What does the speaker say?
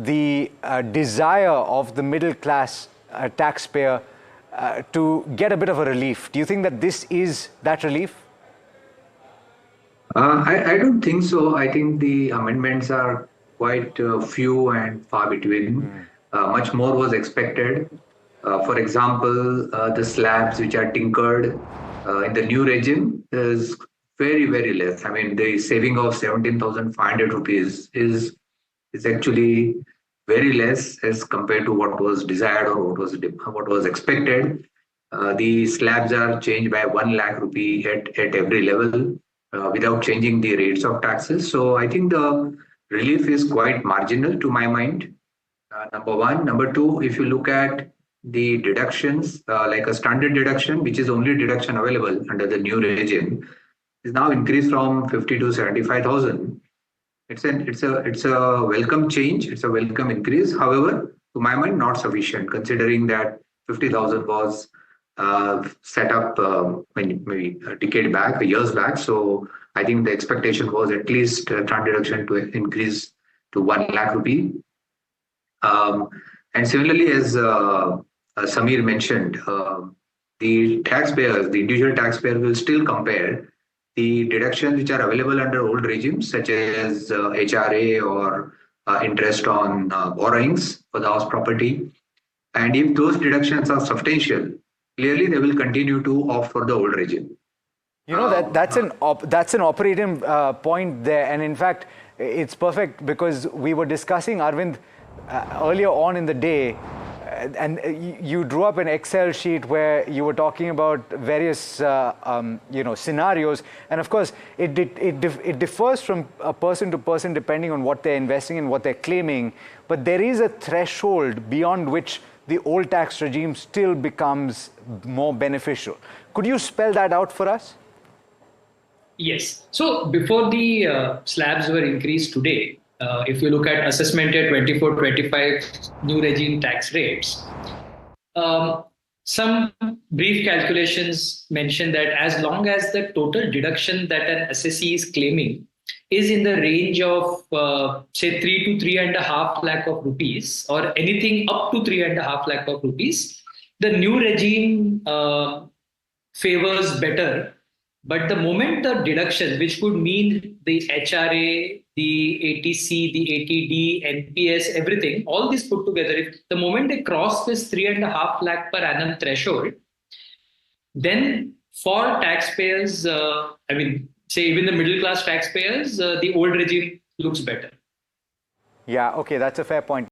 the desire of the middle class taxpayer to get a bit of a relief. Do you think that this is that relief? I don't think so. I think the amendments are quite few and far between. Much more was expected. For example, the slabs which are tinkered in the new regime is very, very less. I mean, the saving of 17,500 rupees is actually very less as compared to what was desired or what was expected. The slabs are changed by 1 lakh rupee at every level without changing the rates of taxes. So I think the relief is quite marginal to my mind. Number one. Number two, if you look at the deductions, like a standard deduction, which is only deduction available under the new regime, is now increased from 50 to 75,000. It's a welcome change. It's a welcome increase. However, to my mind, not sufficient, considering that 50,000 was set up maybe a decade back, years back. So I think the expectation was at least trans deduction to increase to 1 lakh rupee. And similarly, as Samir mentioned, the taxpayers, the individual taxpayer will still compare the deductions which are available under old regimes, such as HRA or interest on borrowings for the house property. And if those deductions are substantial, clearly they will continue to opt for the old regime. You know, that's an operating point there. And in fact, it's perfect because we were discussing, Arvind, earlier on in the day, and you drew up an Excel sheet where you were talking about various scenarios, and of course it differs from person to person depending on what they're investing in, what they're claiming, but there is a threshold beyond which the old tax regime still becomes more beneficial. Could you spell that out for us? Yes. So before the slabs were increased today, if you look at assessment year 24-25 new regime tax rates, some brief calculations mention that as long as the total deduction that an assessee is claiming is in the range of say 3 to 3.5 lakh of rupees, or anything up to 3.5 lakh of rupees, the new regime favors better. But the moment the deductions, which could mean the HRA, the ATC, the ATD, NPS, everything, all this put together, if the moment they cross this 3.5 lakh per annum threshold, then for taxpayers, say even the middle class taxpayers, the old regime looks better. Yeah, okay, that's a fair point.